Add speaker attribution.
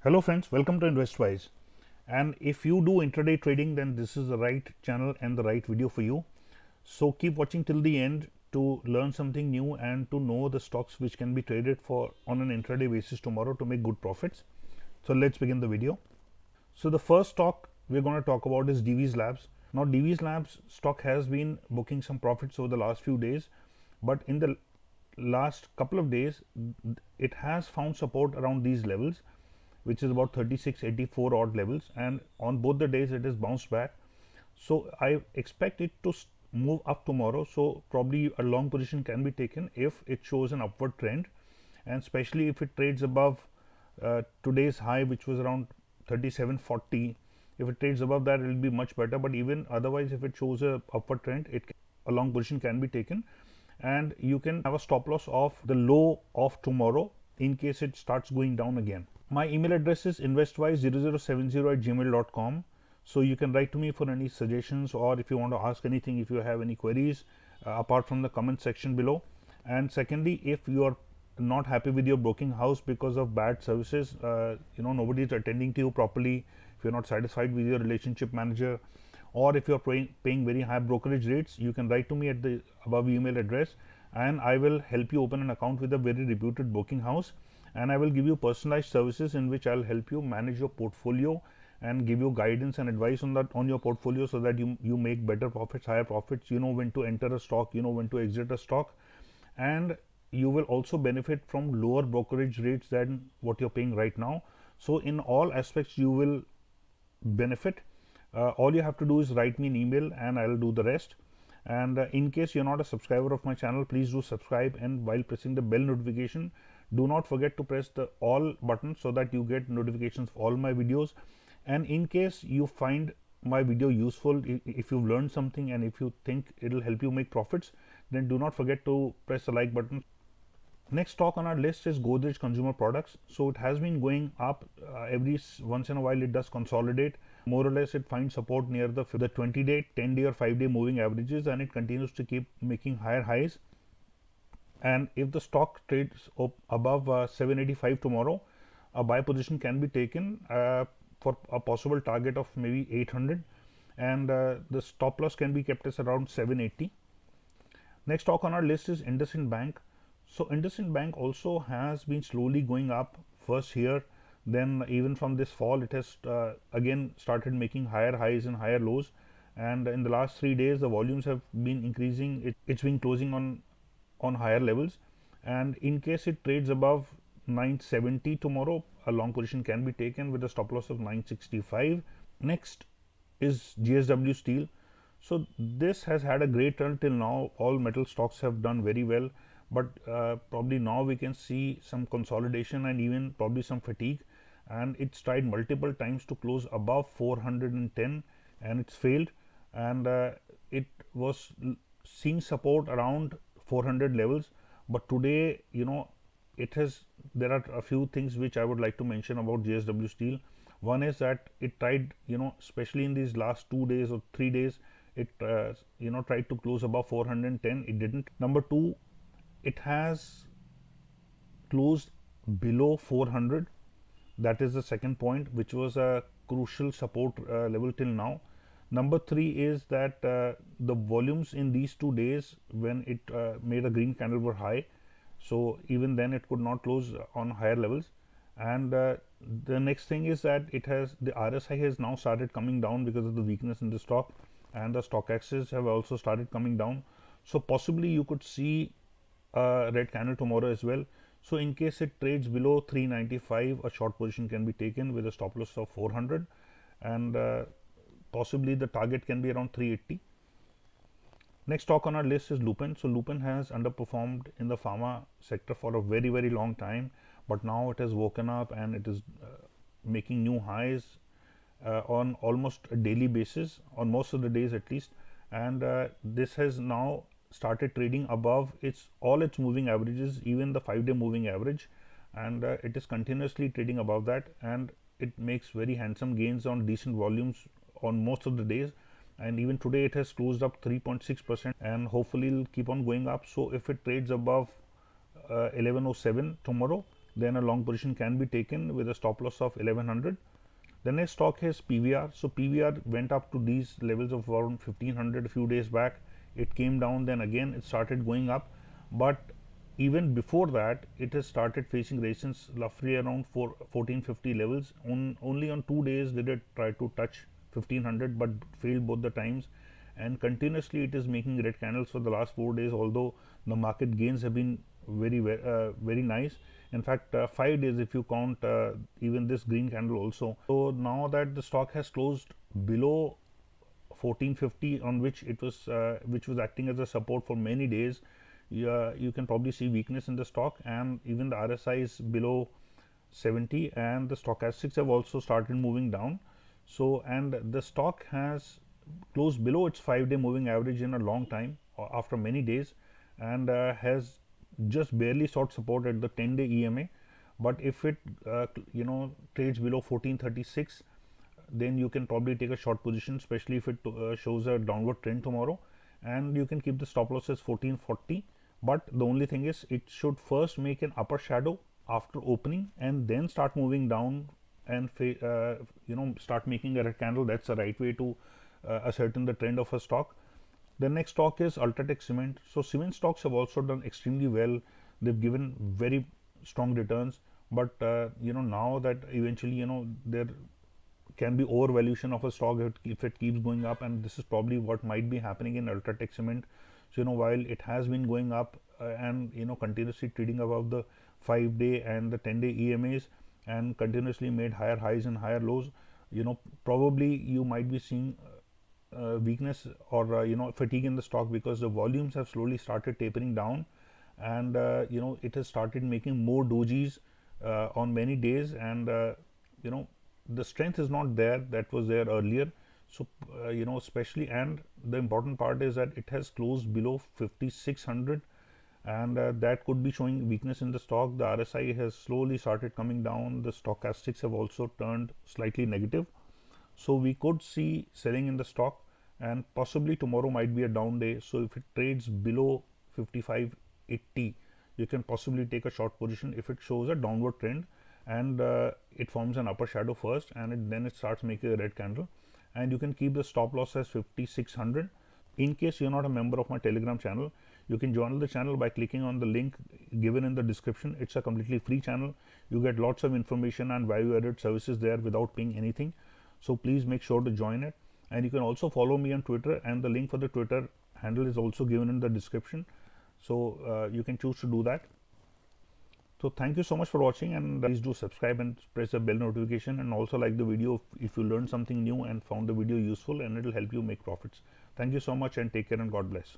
Speaker 1: Hello friends, welcome to InvestWise. And if you do intraday trading, then this is the right channel and the right video for you. So keep watching till the end to learn something new and to know the stocks which can be traded for on an intraday basis tomorrow to make good profits. So let's begin the video. So the first stock we're going to talk about is DV's Labs. Now DV's Labs stock has been booking some profits over the last few days, but in the last couple of days it has found support around these levels, which is about 3684 odd levels, and on both the days it is bounced back. So I expect it to move up tomorrow, so probably a long position can be taken if it shows an upward trend, and especially if it trades above today's high, which was around 3740. If it trades above that, it will be much better, but even otherwise, if it shows a upward trend, a long position can be taken, and you can have a stop loss of the low of tomorrow in case it starts going down again. My email address is investwise0070@gmail.com. So you can write to me for any suggestions, or if you want to ask anything, if you have any queries, apart from the comment section below. And secondly, if you are not happy with your broking house because of bad services, nobody is attending to you properly, if you're not satisfied with your relationship manager, or if you're paying very high brokerage rates, you can write to me at the above email address, and I will help you open an account with a very reputed broking house, and I will give you personalized services in which I'll help you manage your portfolio and give you guidance and advice on your portfolio, so that you make better profits, higher profits. You know when to enter a stock, you know when to exit a stock, and you will also benefit from lower brokerage rates than what you're paying right now. So in all aspects you will benefit. All you have to do is write me an email and I'll do the rest. And in case you're not a subscriber of my channel, please do subscribe, and while pressing the bell notification, do not forget to press the all button so that you get notifications for all my videos. And in case you find my video useful, if you've learned something and if you think it'll help you make profits, then do not forget to press the like button. Next stock on our list is Godrej Consumer Products. So it has been going up every once in a while. It does consolidate. More or less it finds support near the 20-day, 10-day or 5-day moving averages, and it continues to keep making higher highs. And if the stock trades above 785 tomorrow, a buy position can be taken for a possible target of maybe 800, and the stop loss can be kept as around 780. Next stock on our list is IndusInd Bank. So IndusInd Bank also has been slowly going up, first here, then even from this fall it has again started making higher highs and higher lows, and in the last 3 days the volumes have been increasing. It's been closing on higher levels, and in case it trades above 970 tomorrow, a long position can be taken with a stop loss of 965. Next is Gsw Steel. So this has had a great run till now. All metal stocks have done very well, but probably now we can see some consolidation and even probably some fatigue, and it's tried multiple times to close above 410 and it's failed, and it was seeing support around 400 levels, but today there are a few things which I would like to mention about Gsw Steel. One is that it tried, especially in these last 2 days or 3 days, it tried to close above 410. It didn't. Number two, it has closed below 400. That is the second point, which was a crucial support level till now. Number three is that the volumes in these 2 days, when it made a green candle, were high, so even then it could not close on higher levels. And the next thing is that the RSI has now started coming down because of the weakness in the stock, and the stock axes have also started coming down, so possibly you could see a red candle tomorrow as well. So in case it trades below 395, a short position can be taken with a stop loss of 400, and possibly the target can be around 380. Next stock on our list is Lupin. So Lupin has underperformed in the pharma sector for a very, very long time, but now it has woken up and it is making new highs on almost a daily basis, on most of the days at least, and this has now started trading above all its moving averages, even the 5-day moving average, and it is continuously trading above that, and it makes very handsome gains on decent volumes on most of the days, and even today it has closed up 3.6%, and hopefully it'll keep on going up. So if it trades above 1107 tomorrow, then a long position can be taken with a stop loss of 1100. The next stock is PVR. So PVR went up to these levels of around 1500 a few days back. It came down, then again it started going up, but even before that it has started facing resistance roughly around 1450 levels. Only on 2 days did it try to touch 1500, but failed both the times, and continuously it is making red candles for the last 4 days, although the market gains have been very nice. In fact, 5 days if you count even this green candle also. So now that the stock has closed below 1450, on which it was which was acting as a support for many days, you can probably see weakness in the stock, and even the RSI is below 70, and the stochastics have also started moving down. So, and the stock has closed below its 5-day moving average in a long time after many days, and has just barely sought support at the 10-day EMA. But if it trades below 1436, then you can probably take a short position, especially if it shows a downward trend tomorrow, and you can keep the stop loss as 1440. But the only thing is, it should first make an upper shadow after opening and then start moving down and start making a red candle. That's the right way to ascertain the trend of a stock. The next stock is Ultratech Cement. So cement stocks have also done extremely well. They've given very strong returns, but now that eventually there can be overvaluation of a stock if it keeps going up, and this is probably what might be happening in Ultratech Cement. So while it has been going up and continuously trading above the 5-day and the 10-day EMAs, and continuously made higher highs and higher lows, probably you might be seeing weakness or fatigue in the stock, because the volumes have slowly started tapering down, and it has started making more dojis on many days, and the strength is not there that was there earlier. So especially, and the important part is that it has closed below 5600, and that could be showing weakness in the stock. The RSI has slowly started coming down. The stochastics have also turned slightly negative, so we could see selling in the stock, and possibly tomorrow might be a down day. So if it trades below 5580, you can possibly take a short position if it shows a downward trend, and it forms an upper shadow first, and then it starts making a red candle, and you can keep the stop loss as 5600. In case you're not a member of my Telegram channel, you can join the channel by clicking on the link given in the description. It's a completely free channel. You get lots of information and value added services there without paying anything. So please make sure to join it. And you can also follow me on Twitter, and the link for the Twitter handle is also given in the description. So you can choose to do that. So thank you so much for watching, and please do subscribe and press the bell notification, and also like the video if you learned something new and found the video useful, and it will help you make profits. Thank you so much, and take care, and God bless.